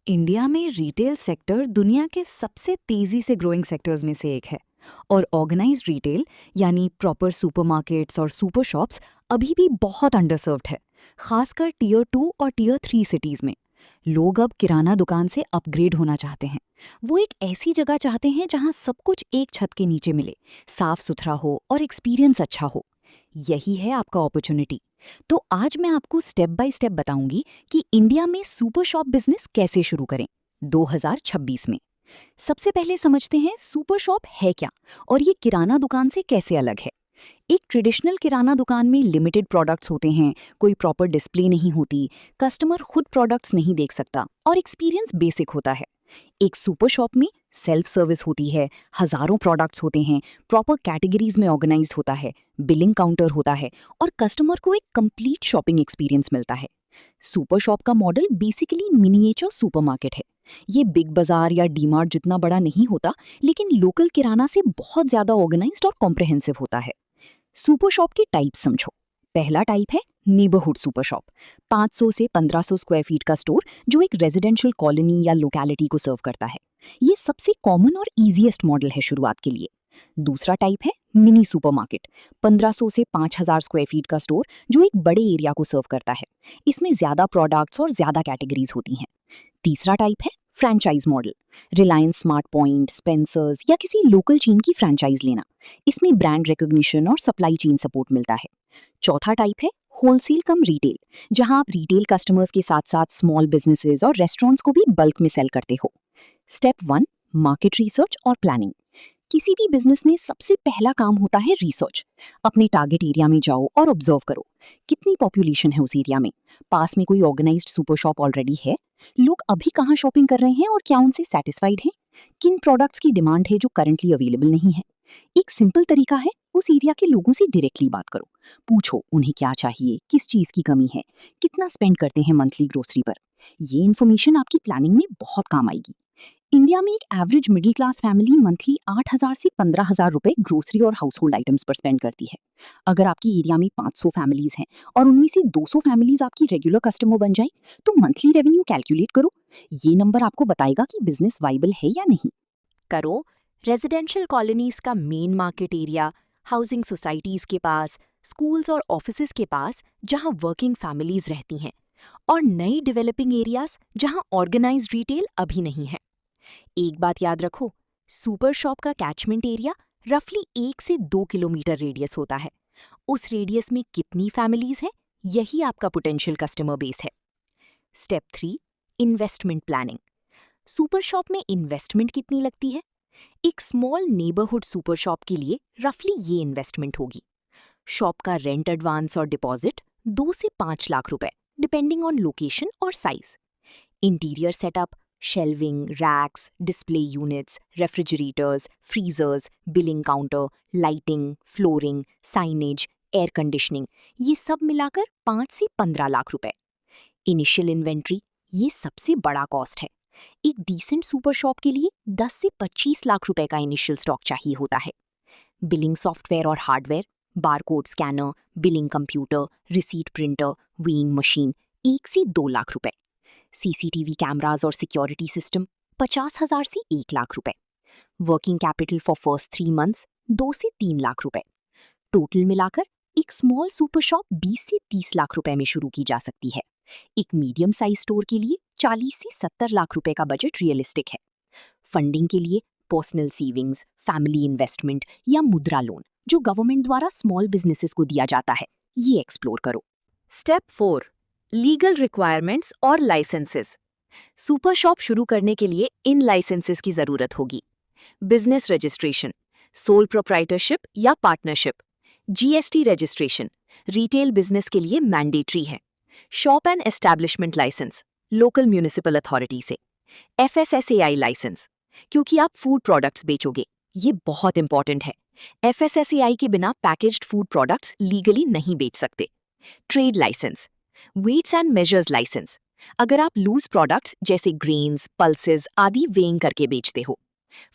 India में retail sector दुनिया के सबसे तेजी से ग्रोइंग सेक्टर्स में से एक है और ऑर्गेनाइज्ड रिटेल यानी प्रॉपर सुपरमार्केट्स और सुपर शॉप्स अभी भी बहुत अंडरसर्व्ड है, खासकर टीयर 2 और टीयर 3 सिटीज में। लोग अब किराना दुकान से अपग्रेड होना चाहते हैं। वो एक ऐसी जगह चाहते हैं जहां सब कुछ एक छत के नीचे मिले, साफ सुथरा हो और एक्सपीरियंस अच्छा हो। यही है आपका अपॉर्चुनिटी। तो आज मैं आपको स्टेप बाय स्टेप बताऊंगी कि इंडिया में सुपर शॉप बिजनेस कैसे शुरू करें 2026 में। सबसे पहले समझते हैं सुपर शॉप है क्या और ये किराना दुकान से कैसे अलग है। एक ट्रेडिशनल किराना दुकान में लिमिटेड प्रोडक्ट्स होते हैं, कोई प्रॉपर डिस्प्ले नहीं होती, कस्टमर खुद प्रोडक्ट्स नहीं देख सकता और एक्सपीरियंस बेसिक होता है। एक सुपर शॉप में सेल्फ सर्विस होती है, हजारों प्रोडक्ट्स होते हैं, प्रॉपर कैटेगरीज में ऑर्गेनाइज होता है, बिलिंग काउंटर होता है और कस्टमर को एक कंप्लीट शॉपिंग एक्सपीरियंस मिलता है। सुपर शॉप का मॉडल बेसिकली मिनिएचर सुपरमार्केट है। ये बिग बाजार या डीमार्ट जितना बड़ा नहीं होता, लेकिन लोकल किराना से बहुत ज्यादा ऑर्गेनाइज्ड और कॉम्प्रहेंसिव होता है। सुपर शॉप के टाइप समझो। पहला टाइप है नेबरहुड सुपर शॉप। 500 से 1500 स्क्वायर फीट का स्टोर जो एक रेजिडेंशियल कॉलोनी या लोकेलिटी को सर्व करता है। ये सबसे कॉमन और इजीएस्ट मॉडल है शुरुआत के लिए। दूसरा टाइप है मिनी सुपरमार्केट। 1500 से 5000 स्क्वायर फीट का स्टोर जो एक बड़े एरिया को सर्व करता है। इसमें ज्यादा प्रोडक्ट्स और ज्यादा कैटेगरीज होती हैं। तीसरा टाइप है franchise model. Reliance smart point, Spencer's या किसी लोकल चेन की फ्रैंचाइज लेना। इसमें ब्रांड रिकॉग्निशन और सप्लाई चेन सपोर्ट मिलता है। चौथा टाइप है होलसेल कम रिटेल, जहां आप रिटेल कस्टमर्स के साथ साथ स्मॉल बिजनेसेस और रेस्टोरेंट्स को भी बल्क में सेल करते हो। स्टेप 1, मार्केट रिसर्च और प्लानिंग। किसी भी बिजनेस में सबसे पहला काम होता है रिसर्च। अपने टारगेट एरिया में जाओ और ऑब्जर्व करो, कितनी पॉपुलेशन है उस एरिया में, पास में कोई ऑर्गेनाइज्ड सुपर शॉप ऑलरेडी है, लोग अभी कहाँ शॉपिंग कर रहे हैं और क्या उनसे सेटिस्फाइड हैं, किन प्रोडक्ट्स की डिमांड है जो करंटली अवेलेबल नहीं है। एक सिंपल तरीका है, उस एरिया के लोगों से डायरेक्टली बात करो। पूछो उन्हें क्या चाहिए, किस चीज़ की कमी है, कितना स्पेंड करते हैं मंथली ग्रोसरी पर। ये इन्फॉर्मेशन आपकी प्लानिंग में बहुत काम आएगी। इंडिया में एक average middle class family monthly 8,000 से 15,000 रुपए ग्रोसरी और हाउस होल्ड आइटम्स पर स्पेंड करती है। अगर आपकी एरिया में 500 फैमिलीज हैं और उनमें से 200 फैमिलीज आपकी रेगुलर कस्टमर बन जाए, तो मंथली रेवेन्यू कैलकुलेट करो। ये नंबर आपको बताएगा कि बिजनेस वाइबल है या नहीं। करो रेजिडेंशियल कॉलोनीज का main market area, housing societies के पास, स्कूल्स और ऑफिसेज के पास जहां वर्किंग फैमिलीज रहती हैं, और नई डेवलपिंग एरियाज जहां ऑर्गेनाइज्ड रिटेल अभी नहीं है। एक बात याद रखो, सुपर शॉप का कैचमेंट एरिया रफली 1 से 2 किलोमीटर रेडियस होता है। उस रेडियस में कितनी फैमिलीज हैं, यही आपका पोटेंशियल कस्टमर बेस है। Step 3, investment planning. Super shop में इन्वेस्टमेंट कितनी लगती है? एक स्मॉल नेबरहुड सुपर शॉप के लिए रफली ये इन्वेस्टमेंट होगी। शॉप का रेंट एडवांस और डिपॉजिट 2 से 5 लाख रुपए, डिपेंडिंग ऑन लोकेशन और size. Interior setup, shelving, racks, display units, refrigerators, freezers, billing counter, lighting, flooring, signage, air conditioning, ये सब मिलाकर 5 से 15 लाख रुपए। इनिशियल इन्वेंट्री, ये सबसे बड़ा कॉस्ट है। एक डिसेंट सुपर शॉप के लिए 10 से 25 लाख रुपए का इनिशियल स्टॉक चाहिए होता है। बिलिंग सॉफ्टवेयर और hardware, barcode scanner, billing computer, receipt printer, weighing machine, 1 से 2 लाख रुपए। सीसीटीवी कैमरास और सिक्योरिटी सिस्टम, 50,000 से 1 लाख रुपए। Working capital for first 3 months, 2 से 3 लाख रुपए। टोटल मिलाकर एक स्मॉल सुपर शॉप 20 से 30 लाख रुपए में शुरू की जा सकती है। एक मीडियम साइज स्टोर के लिए 40 से 70 लाख रुपए का बजट रियलिस्टिक है। फंडिंग के लिए पर्सनल सेविंग्स, फैमिली इन्वेस्टमेंट या मुद्रा लोन जो गवर्नमेंट द्वारा स्मॉल बिजनेसेस को दिया जाता है, ये एक्सप्लोर करो। स्टेप 4, लीगल रिक्वायरमेंट्स और लाइसेंसेस। सुपर शॉप शुरू करने के लिए इन लाइसेंसेस की जरूरत होगी। बिजनेस रजिस्ट्रेशन, सोल प्रोप्राइटरशिप या partnership, GST registration, retail business के लिए मैंडेटरी है। Shop and establishment licence, local municipal authority से। एफएसएसएआई लाइसेंस, क्योंकि आप फूड प्रोडक्ट्स बेचोगे, ये बहुत इंपॉर्टेंट है। एफएसएसएआई के बिना पैकेज्ड फूड प्रोडक्ट्स लीगली नहीं बेच सकते। Trade licence, weights and measures licence, अगर आप लूज प्रोडक्ट्स जैसे ग्रेन्स, पल्सेस आदि वेइंग करके बेचते हो।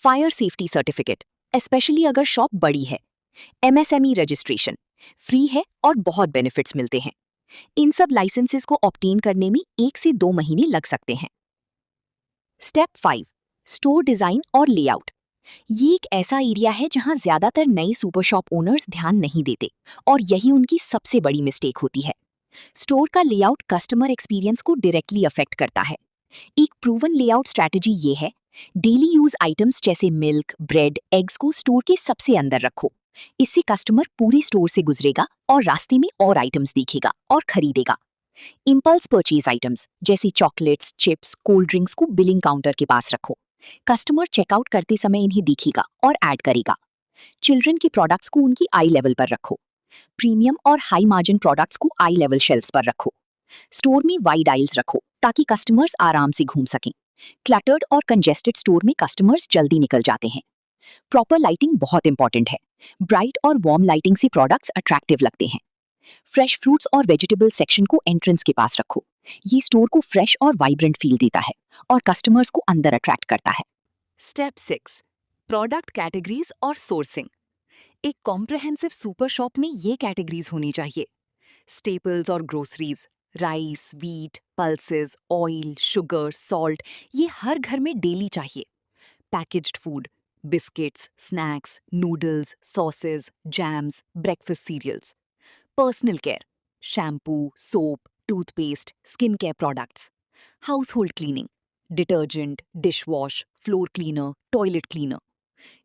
फायर सेफ्टी सर्टिफिकेट, स्पेशली अगर शॉप बड़ी है। एमएसएमई रजिस्ट्रेशन, फ्री है और बहुत बेनिफिट्स मिलते हैं। इन सब लाइसेंसेस को ऑब्टेन करने में 1 से 2 महीने लग सकते हैं। स्टेप 5, स्टोर डिजाइन और लेआउट। ये एक ऐसा एरिया है जहां ज्यादातर नए सुपर शॉप ओनर्स ध्यान नहीं देते और यही उनकी सबसे बड़ी मिस्टेक होती है। स्टोर का लेआउट कस्टमर एक्सपीरियंस को डायरेक्टली अफेक्ट करता है। एक प्रूवन लेआउट स्ट्रैटेजी ये है, डेली यूज आइटम्स जैसे मिल्क, ब्रेड, एग्स को स्टोर के सबसे अंदर रखो। इससे कस्टमर पूरे स्टोर से गुजरेगा और रास्ते में और आइटम्स देखेगा और खरीदेगा। इंपल्स परचेज आइटम्स जैसे चॉकलेट्स, चिप्स, कोल्ड ड्रिंक्स को बिलिंग काउंटर के पास रखो। कस्टमर चेकआउट करते समय इन्हें देखेगा और ऐड करेगा। चिल्ड्रन के प्रोडक्ट्स को उनकी आई लेवल पर रखो। प्रीमियम और हाई मार्जिन प्रोडक्ट्स को आई लेवल शेल्फ्स पर रखो। स्टोर में वाइड आइल्स रखो ताकि कस्टमर्स आराम से घूम सकें। क्लटर्ड और कंजेस्टेड स्टोर में कस्टमर्स जल्दी निकल जाते हैं। प्रॉपर लाइटिंग बहुत इंपॉर्टेंट है। ब्राइट और वार्म लाइटिंग से प्रोडक्ट्स अट्रैक्टिव लगते हैं। फ्रेश फ्रूट्स और वेजिटेबल सेक्शन को एंट्रेंस के पास रखो। ये स्टोर को फ्रेश और वाइब्रेंट फील देता है और कस्टमर्स को अंदर अट्रैक्ट करता है। स्टेप 6, प्रोडक्ट कैटेगरीज और सोर्सिंग। एक कॉम्प्रहेंसिव सुपर शॉप में ये कैटेगरीज होनी चाहिए। स्टेपल्स और groceries, rice, wheat, pulses, oil, sugar, salt, ये हर घर में डेली चाहिए। Packaged food, biscuits, snacks, noodles, sauces, jams, breakfast cereals. Personal care, shampoo, soap, toothpaste, skin care products. Household cleaning, detergent, dish wash, floor cleaner, toilet cleaner.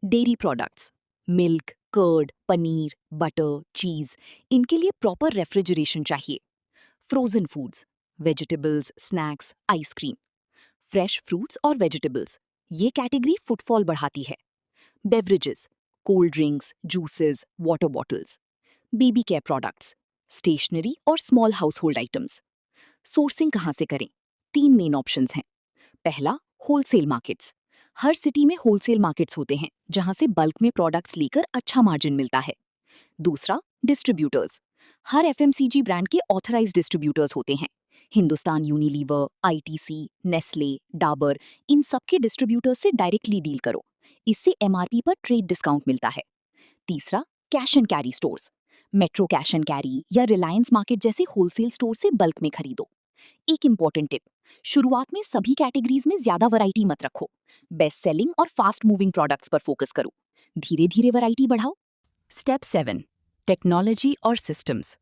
Dairy products, milk, curd, paneer, butter, cheese, इनके लिए proper refrigeration चाहिए। Frozen foods, vegetables, snacks, ice cream. Fresh fruits और vegetables, ये category footfall बढ़ाती है। Beverages, cold drinks, juices, water bottles. Baby care products, stationery और small household items. Sourcing कहाँ से करें? 3 मेन ऑप्शंस हैं। पहला, होलसेल मार्केट्स। हर सिटी में होलसेल मार्केट्स होते हैं जहां से बल्क में प्रोडक्ट्स लेकर अच्छा मार्जिन मिलता है। दूसरा, डिस्ट्रीब्यूटर्स। हर एफएमसीजी ब्रांड के ऑथराइज्ड डिस्ट्रीब्यूटर्स होते हैं। Hindustan Unilever, ITC, Nestle, Dabur, इन सब के डिस्ट्रीब्यूटर्स से डायरेक्टली डील करो। इससे एमआरपी पर ट्रेड डिस्काउंट मिलता है। तीसरा, cash and carry stores. Metro cash and carry या रिलायंस मार्केट जैसे होलसेल स्टोर से बल्क में खरीदो। एक इंपॉर्टेंट टिप, शुरुआत में सभी कैटेगरीज में ज्यादा वैरायटी मत रखो। बेस्ट सेलिंग और फास्ट मूविंग प्रोडक्ट्स पर फोकस करो। धीरे धीरे वैरायटी बढ़ाओ। स्टेप 7, टेक्नोलॉजी और सिस्टम्स।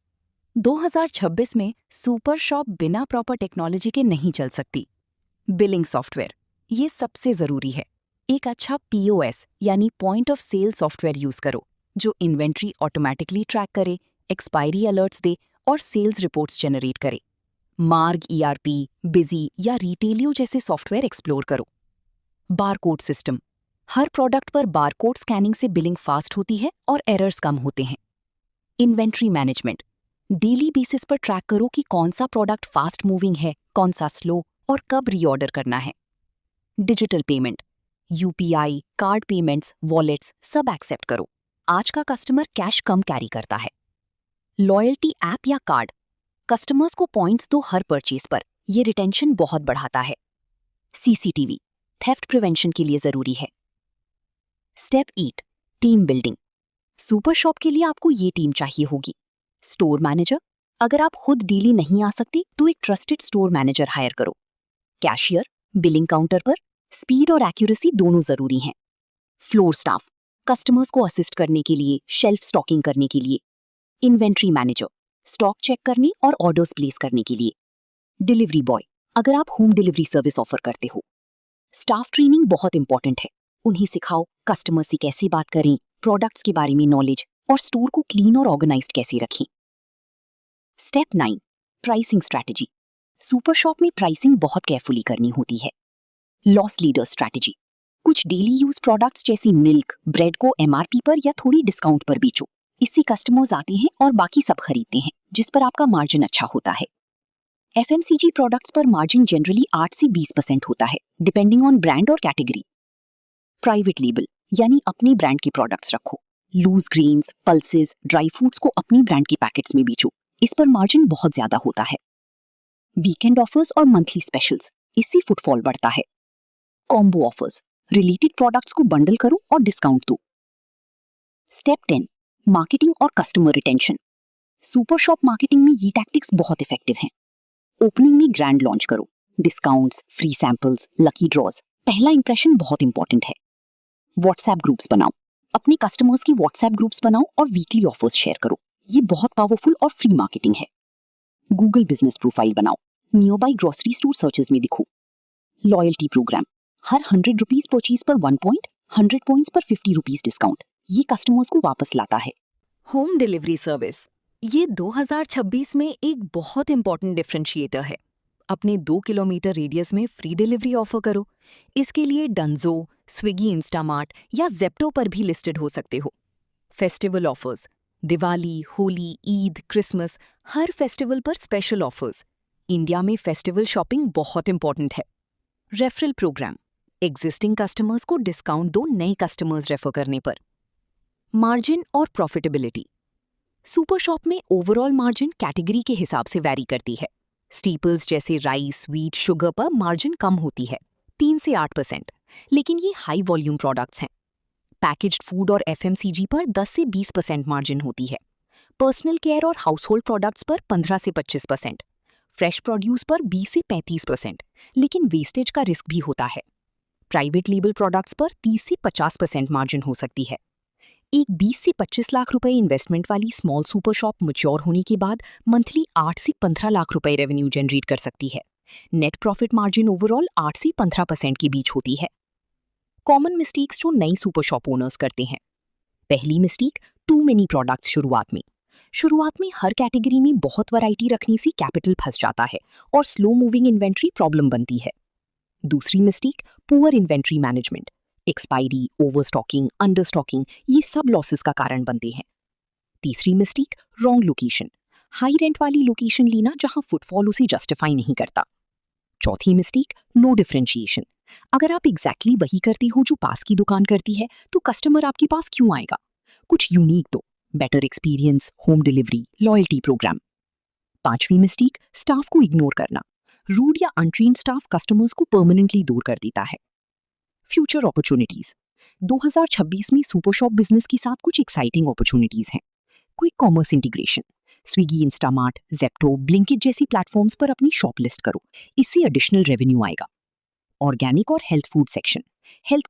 2026 में सुपर शॉप बिना प्रॉपर टेक्नोलॉजी के नहीं चल सकती। बिलिंग सॉफ्टवेयर, ये सबसे जरूरी है। एक अच्छा पीओएस यानी point of sale software use करो जो इन्वेंट्री ऑटोमेटिकली ट्रैक करे, एक्सपायरी अलर्ट्स दे और सेल्स रिपोर्ट्स जनरेट करे। मार्ग, ईआरपी, बिजी या रिटेलियो जैसे सॉफ्टवेयर एक्सप्लोर करो। बारकोड सिस्टम, हर प्रोडक्ट पर बारकोड स्कैनिंग से बिलिंग फास्ट होती है और एरर्स कम होते हैं। इन्वेंट्री मैनेजमेंट, डेली बेसिस पर ट्रैक करो कि कौन सा प्रोडक्ट फास्ट मूविंग है, कौन सा स्लो और कब रीऑर्डर करना है। Digital payment, UPI, card payments, wallets सब एक्सेप्ट करो। आज का कस्टमर कैश कम कैरी करता है। लॉयल्टी ऐप या कार्ड, कस्टमर्स को पॉइंट्स दो हर परचेज पर, ये रिटेंशन बहुत बढ़ाता है। सीसीटीवी, थेफ्ट प्रिवेंशन के लिए जरूरी है। Step 8, team building. Super shop के लिए आपको ये टीम चाहिए होगी। स्टोर मैनेजर, अगर आप खुद डेली नहीं आ सकते तो एक ट्रस्टेड स्टोर मैनेजर हायर करो। कैशियर, बिलिंग काउंटर पर स्पीड और एक्यूरेसी दोनों जरूरी हैं। फ्लोर स्टाफ, कस्टमर्स को असिस्ट करने के लिए, शेल्फ स्टॉकिंग करने के लिए। इन्वेंट्री मैनेजर, स्टॉक चेक करने और ऑर्डर्स प्लेस करने के लिए। डिलीवरी बॉय, अगर आप होम डिलीवरी सर्विस ऑफर करते हो। स्टाफ ट्रेनिंग बहुत इंपॉर्टेंट है। उन्हें सिखाओ कस्टमर से कैसे बात करें, प्रोडक्ट्स के बारे में नॉलेज और स्टोर को क्लीन और ऑर्गेनाइज्ड कैसे रखें। Step 9, pricing strategy. Super shop में प्राइसिंग बहुत केयरफुली करनी होती है। लॉस लीडर स्ट्रैटेजी, कुछ डेली यूज प्रोडक्ट्स जैसी मिल्क, ब्रेड को एमआरपी पर या थोड़ी डिस्काउंट पर बेचो। इससे कस्टमर्स आते हैं और बाकी सब खरीदते हैं, जिस पर आपका मार्जिन अच्छा होता है। एफएमसीजी प्रोडक्ट्स पर मार्जिन जनरली 8 से 20% होता है, डिपेंडिंग ऑन ब्रांड और कैटेगरी। प्राइवेट लेबल यानी अपने ब्रांड के प्रोडक्ट्स रखो। Loose grains, pulses, dry fruits को अपनी ब्रांड के पैकेट्स में बेचो। इस पर मार्जिन बहुत ज्यादा होता है। वीकेंड ऑफर्स और मंथली स्पेशल्स, इससे फुटफॉल बढ़ता है। कॉम्बो ऑफर्स, रिलेटेड प्रोडक्ट्स को बंडल करो और डिस्काउंट दो। स्टेप 10, मार्केटिंग और customer retention. Super shop marketing में ये टैक्टिक्स बहुत इफेक्टिव हैं। ओपनिंग में ग्रैंड लॉन्च करो, discounts, free samples, lucky draws, पहला इंप्रेशन बहुत इंपॉर्टेंट है। व्हाट्सएप ग्रुप्स बनाओ, अपने कस्टमर्स की व्हाट्सएप ग्रुप्स बनाओ और वीकली ऑफर्स शेयर करो। ये बहुत पावरफुल और फ्री मार्केटिंग है। गूगल बिजनेस प्रोफाइल बनाओ, near by grocery store searches में दिखो। लॉयल्टी प्रोग्राम, हर 100 रुपीज परचेज पर 1 पॉइंट, 100 पॉइंट्स पर 50 रुपीज डिस्काउंट। ये कस्टमर्स को वापस लाता है। होम डिलीवरी सर्विस, ये 2026 में एक बहुत इंपॉर्टेंट डिफरेंशिएटर है। अपने 2 किलोमीटर रेडियस में फ्री डिलीवरी ऑफर करो। इसके लिए डंजो, स्विगी, इंस्टामार्ट या जेप्टो पर भी लिस्टेड हो सकते हो। Festival offers, Diwali, Holi, Eid, Christmas, हर फेस्टिवल पर स्पेशल ऑफर्स। इंडिया में फेस्टिवल शॉपिंग बहुत इंपॉर्टेंट है। रेफरल प्रोग्राम, एग्जिस्टिंग कस्टमर्स को डिस्काउंट दो नए कस्टमर्स रेफर करने पर। मार्जिन और प्रॉफिटेबिलिटी, सुपर शॉप में ओवरऑल मार्जिन कैटेगरी के हिसाब से वैरी करती है। स्टीपल्स जैसे राइस, व्हीट, शुगर पर मार्जिन कम होती है, 3 से 8%, लेकिन ये हाई वॉल्यूम प्रोडक्ट्स हैं। पैकेज्ड फूड और एफएमसीजी पर 10 से 20% मार्जिन होती है। पर्सनल केयर और हाउसहोल्ड प्रोडक्ट्स पर 15 से 25%, फ्रेश प्रोड्यूस पर 20 से 35%, लेकिन वेस्टेज का रिस्क भी होता है। प्राइवेट लेबल प्रोडक्ट्स पर 30 से 50% मार्जिन हो सकती है। एक 20 से 25 लाख रुपए इन्वेस्टमेंट वाली स्मॉल सुपर शॉप मैच्योर होने के बाद मंथली 8 से 15 लाख रुपए रेवेन्यू जनरेट कर सकती है। नेट प्रॉफिट मार्जिन ओवरऑल 8 से 15% के बीच होती है। कॉमन मिस्टेक्स जो नई सुपर शॉप ओनर्स करते हैं। पहली मिस्टेक, टू मेनी प्रोडक्ट्स शुरुआत में हर कैटेगरी में बहुत वैरायटी रखने से कैपिटल फंस जाता है और स्लो मूविंग इन्वेंट्री प्रॉब्लम बनती है। दूसरी mistake, poor inventory management, expiry, overstocking, understocking, ये सब लॉसेस का कारण बनते हैं। तीसरी mistake, wrong location, high rent वाली लोकेशन लेना जहां फुटफॉल उसे जस्टिफाई नहीं करता। चौथी मिस्टेक, नो डिफरेंशिएशन, अगर आप एग्जैक्टली वही करते हो जो पास की दुकान करती है तो कस्टमर आपके पास क्यों आएगा? कुछ यूनिक दो, better experience, home delivery, loyalty programme. पांचवी मिस्टेक, स्टाफ को इग्नोर करना, रूड या अनट्रेन्ड स्टाफ कस्टमर्स को परमानेंटली दूर कर देता है। फ्यूचर अपॉर्चुनिटीज, 2026 में सुपर शॉप बिजनेस के साथ कुछ एक्साइटिंग अपॉर्चुनिटीज हैं। Quick commerce integration, Swiggy, Instamart, Zepto, Blinkit जैसी प्लेटफॉर्म्स पर अपनी शॉप लिस्ट करो, इससे एडिशनल रेवेन्यू आएगा। ऑर्गेनिक और हेल्थ फूड सेक्शन, हेल्थ